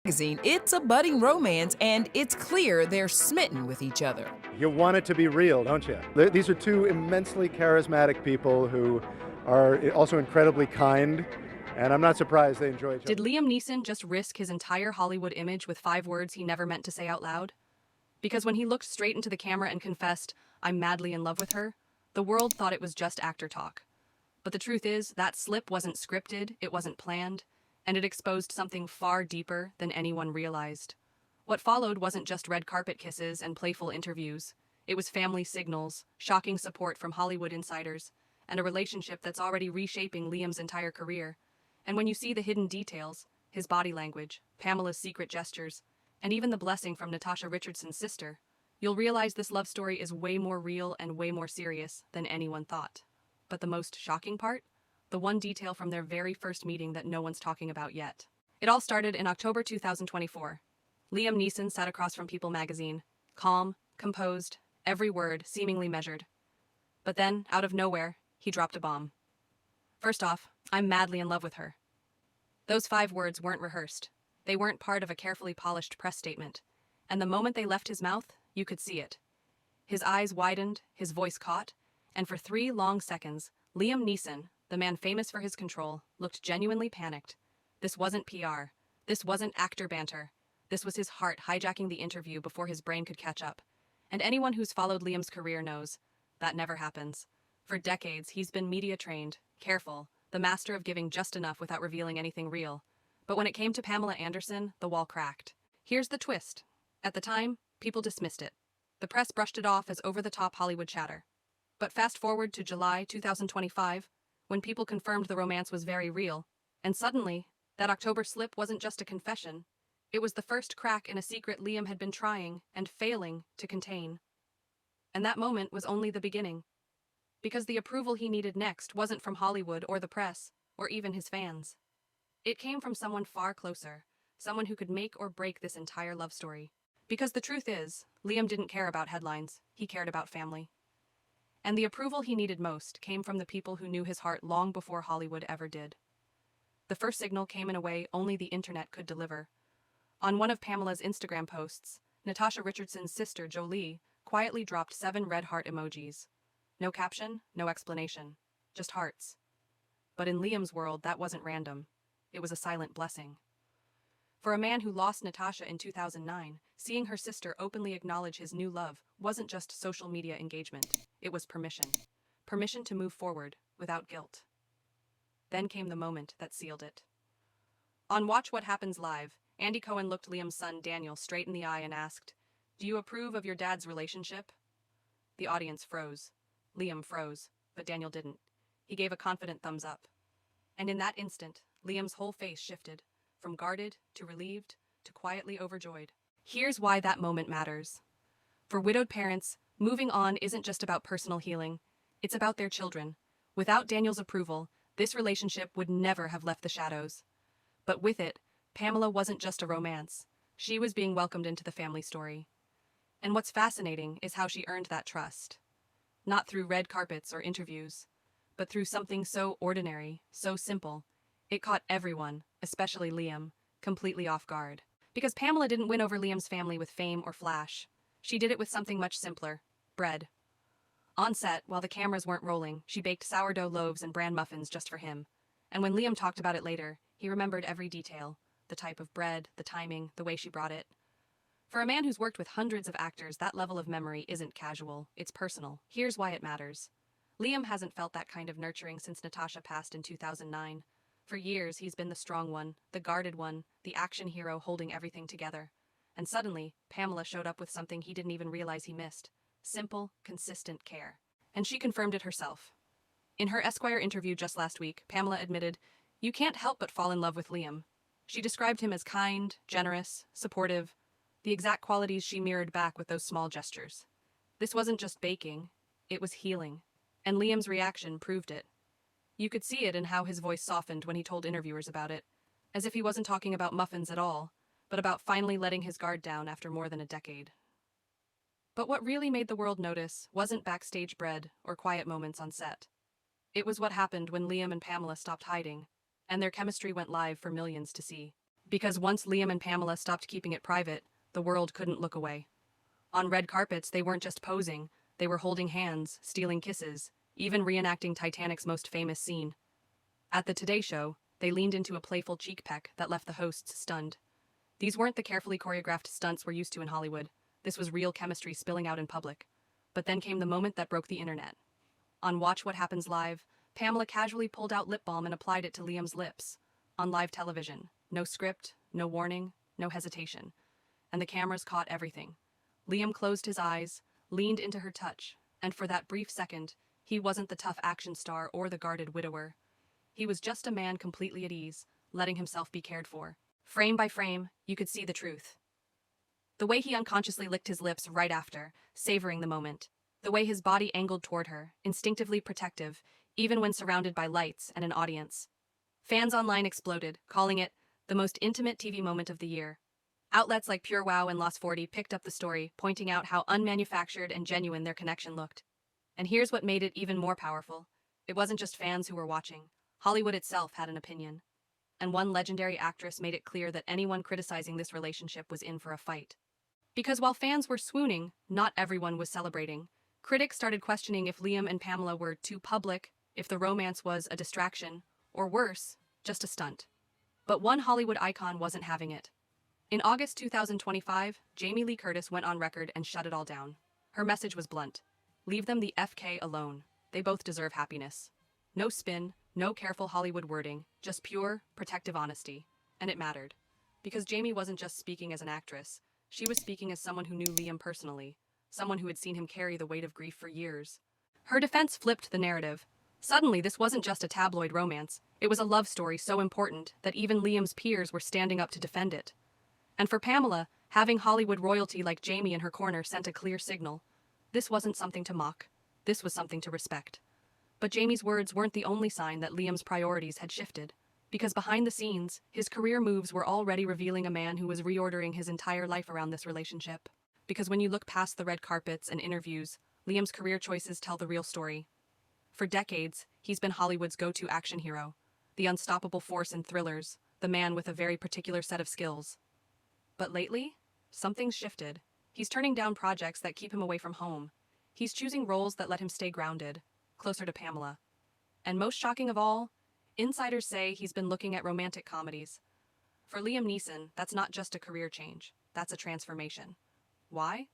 magazine, it's a budding romance, and it's clear they're smitten with each other. You want it to be real, don't you? These are two immensely charismatic people who are also incredibly kind, and I'm not surprised they enjoy each Did other. Liam Neeson just risk his entire Hollywood image with 5 words he never meant to say out loud? Because when he looked straight into the camera and confessed, "I'm madly in love with her," the world thought it was just actor talk. But the truth is, that slip wasn't scripted, it wasn't planned, and it exposed something far deeper than anyone realized. What followed wasn't just red carpet kisses and playful interviews. It was family signals, shocking support from Hollywood insiders, and a relationship that's already reshaping Liam's entire career. And when you see the hidden details, his body language, Pamela's secret gestures, and even the blessing from Natasha Richardson's sister, you'll realize this love story is way more real and way more serious than anyone thought. But the most shocking part? The one detail from their very first meeting that no one's talking about yet. It all started in October 2024. Liam Neeson sat across from People magazine, calm, composed, every word seemingly measured. But then, out of nowhere, he dropped a bomb. First off, "I'm madly in love with her." Those 5 words weren't rehearsed. They weren't part of a carefully polished press statement. And the moment they left his mouth, you could see it. His eyes widened, his voice caught, and for 3 long seconds, Liam Neeson, the man famous for his control, looked genuinely panicked. This wasn't PR. This wasn't actor banter. This was his heart hijacking the interview before his brain could catch up. And anyone who's followed Liam's career knows that never happens. For decades, he's been media trained, careful, the master of giving just enough without revealing anything real. But when it came to Pamela Anderson, the wall cracked. Here's the twist. At the time, people dismissed it. The press brushed it off as over-the-top Hollywood chatter. But fast forward to July 2025, when people confirmed the romance was very real, and suddenly, that October slip wasn't just a confession. It was the first crack in a secret Liam had been trying and failing to contain. And that moment was only the beginning. Because the approval he needed next wasn't from Hollywood or the press, or even his fans. It came from someone far closer, someone who could make or break this entire love story. Because the truth is, Liam didn't care about headlines, he cared about family. And the approval he needed most came from the people who knew his heart long before Hollywood ever did. The first signal came in a way only the internet could deliver. On one of Pamela's Instagram posts, Natasha Richardson's sister, Jolie, quietly dropped 7 red heart emojis. No caption, no explanation, just hearts. But in Liam's world, that wasn't random. It was a silent blessing. For a man who lost Natasha in 2009, seeing her sister openly acknowledge his new love wasn't just social media engagement, it was permission. Permission to move forward, without guilt. Then came the moment that sealed it. On Watch What Happens Live, Andy Cohen looked Liam's son Daniel straight in the eye and asked, "Do you approve of your dad's relationship?" The audience froze. Liam froze, but Daniel didn't. He gave a confident thumbs up. And in that instant, Liam's whole face shifted, from guarded to relieved to quietly overjoyed. Here's why that moment matters. For widowed parents, moving on isn't just about personal healing, it's about their children. Without Daniel's approval, this relationship would never have left the shadows. But with it, Pamela wasn't just a romance. She was being welcomed into the family story. And what's fascinating is how she earned that trust. Not through red carpets or interviews, but through something so ordinary, so simple. It caught everyone, especially Liam, completely off guard. Because Pamela didn't win over Liam's family with fame or flash. She did it with something much simpler: bread. On set, while the cameras weren't rolling, she baked sourdough loaves and bran muffins just for him. And when Liam talked about it later, he remembered every detail: the type of bread, the timing, the way she brought it. For a man who's worked with hundreds of actors, that level of memory isn't casual, it's personal. Here's why it matters. Liam hasn't felt that kind of nurturing since Natasha passed in 2009. For years, he's been the strong one, the guarded one, the action hero holding everything together. And suddenly, Pamela showed up with something he didn't even realize he missed: simple, consistent care. And she confirmed it herself. In her Esquire interview just last week, Pamela admitted, "You can't help but fall in love with Liam." She described him as kind, generous, supportive, the exact qualities she mirrored back with those small gestures. This wasn't just baking, it was healing. And Liam's reaction proved it. You could see it in how his voice softened when he told interviewers about it, as if he wasn't talking about muffins at all, but about finally letting his guard down after more than a decade. But what really made the world notice wasn't backstage bread or quiet moments on set. It was what happened when Liam and Pamela stopped hiding, and their chemistry went live for millions to see. Because once Liam and Pamela stopped keeping it private, the world couldn't look away. On red carpets, they weren't just posing, they were holding hands, stealing kisses, even reenacting Titanic's most famous scene. At the Today Show, they leaned into a playful cheek peck that left the hosts stunned. These weren't the carefully choreographed stunts we're used to in Hollywood. This was real chemistry spilling out in public. But then came the moment that broke the internet. On Watch What Happens Live, Pamela casually pulled out lip balm and applied it to Liam's lips. On live television, no script, no warning, no hesitation. And the cameras caught everything. Liam closed his eyes, leaned into her touch, and for that brief second, he wasn't the tough action star or the guarded widower. He was just a man completely at ease, letting himself be cared for. Frame by frame, you could see the truth. The way he unconsciously licked his lips right after, savoring the moment. The way his body angled toward her, instinctively protective, even when surrounded by lights and an audience. Fans online exploded, calling it the most intimate TV moment of the year. Outlets like Pure Wow and Lost 40 picked up the story, pointing out how unmanufactured and genuine their connection looked. And here's what made it even more powerful. It wasn't just fans who were watching. Hollywood itself had an opinion. And one legendary actress made it clear that anyone criticizing this relationship was in for a fight. Because while fans were swooning, not everyone was celebrating. Critics started questioning if Liam and Pamela were too public, if the romance was a distraction, or worse, just a stunt. But one Hollywood icon wasn't having it. In August 2025, Jamie Lee Curtis went on record and shut it all down. Her message was blunt. Leave them the FK alone. They both deserve happiness. No spin, no careful Hollywood wording, just pure, protective honesty. And it mattered. Because Jamie wasn't just speaking as an actress. She was speaking as someone who knew Liam personally. Someone who had seen him carry the weight of grief for years. Her defense flipped the narrative. Suddenly, this wasn't just a tabloid romance. It was a love story so important that even Liam's peers were standing up to defend it. And for Pamela, having Hollywood royalty like Jamie in her corner sent a clear signal. This wasn't something to mock. This was something to respect. But Jamie's words weren't the only sign that Liam's priorities had shifted. Because behind the scenes, his career moves were already revealing a man who was reordering his entire life around this relationship. Because when you look past the red carpets and interviews, Liam's career choices tell the real story. For decades, he's been Hollywood's go-to action hero, the unstoppable force in thrillers, the man with a very particular set of skills. But lately, something's shifted. He's turning down projects that keep him away from home. He's choosing roles that let him stay grounded, closer to Pamela. And most shocking of all, insiders say he's been looking at romantic comedies. For Liam Neeson, that's not just a career change, that's a transformation. Why?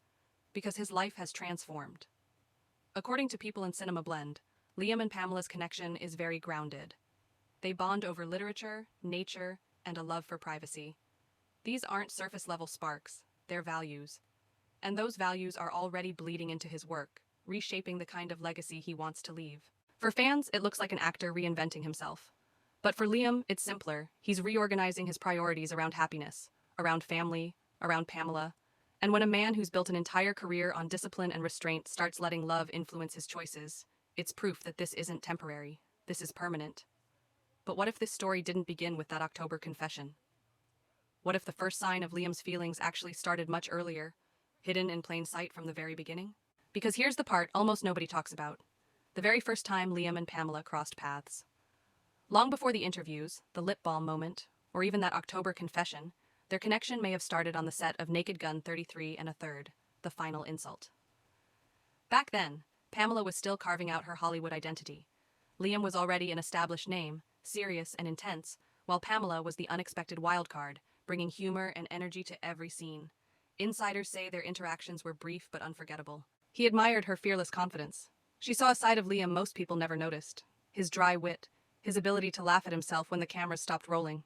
Because his life has transformed. According to People in Cinema Blend, Liam and Pamela's connection is very grounded. They bond over literature, nature, and a love for privacy. These aren't surface-level sparks, they're values. And those values are already bleeding into his work, reshaping the kind of legacy he wants to leave. For fans, it looks like an actor reinventing himself. But for Liam, it's simpler. He's reorganizing his priorities around happiness, around family, around Pamela. And when a man who's built an entire career on discipline and restraint starts letting love influence his choices, it's proof that this isn't temporary. This is permanent. But what if this story didn't begin with that October confession? What if the first sign of Liam's feelings actually started much earlier, hidden in plain sight from the very beginning? Because here's the part almost nobody talks about. The very first time Liam and Pamela crossed paths. Long before the interviews, the lip balm moment, or even that October confession, their connection may have started on the set of Naked Gun 33 1/3, The Final Insult. Back then, Pamela was still carving out her Hollywood identity. Liam was already an established name, serious and intense, while Pamela was the unexpected wild card, bringing humor and energy to every scene. Insiders say their interactions were brief but unforgettable. He admired her fearless confidence. She saw a side of Liam most people never noticed. His dry wit, his ability to laugh at himself when the cameras stopped rolling.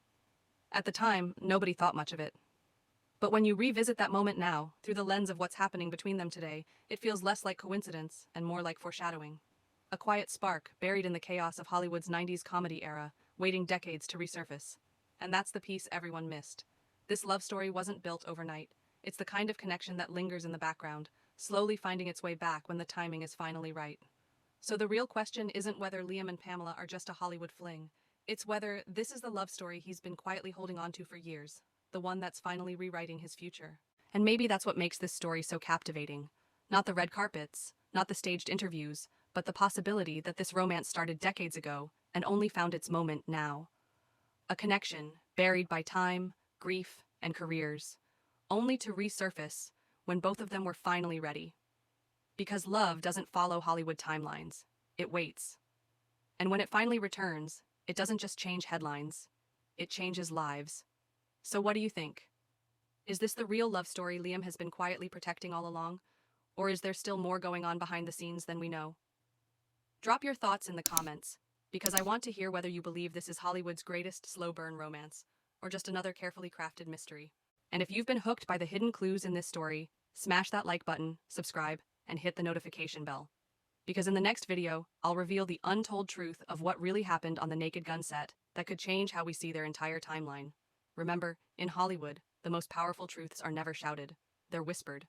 At the time, nobody thought much of it. But when you revisit that moment now, through the lens of what's happening between them today, it feels less like coincidence and more like foreshadowing. A quiet spark buried in the chaos of Hollywood's 90s comedy era, waiting decades to resurface. And that's the piece everyone missed. This love story wasn't built overnight. It's the kind of connection that lingers in the background, slowly finding its way back when the timing is finally right. So the real question isn't whether Liam and Pamela are just a Hollywood fling. It's whether this is the love story he's been quietly holding on to for years, the one that's finally rewriting his future. And maybe that's what makes this story so captivating. Not the red carpets, not the staged interviews, but the possibility that this romance started decades ago and only found its moment now. A connection buried by time, grief, and careers, only to resurface when both of them were finally ready. Because love doesn't follow Hollywood timelines, it waits. And when it finally returns, it doesn't just change headlines, it changes lives. So what do you think? Is this the real love story Liam has been quietly protecting all along? Or is there still more going on behind the scenes than we know? Drop your thoughts in the comments, because I want to hear whether you believe this is Hollywood's greatest slow burn romance, or just another carefully crafted mystery. And if you've been hooked by the hidden clues in this story, smash that like button, subscribe, and hit the notification bell. Because in the next video, I'll reveal the untold truth of what really happened on the Naked Gun set that could change how we see their entire timeline. Remember, in Hollywood, the most powerful truths are never shouted, they're whispered.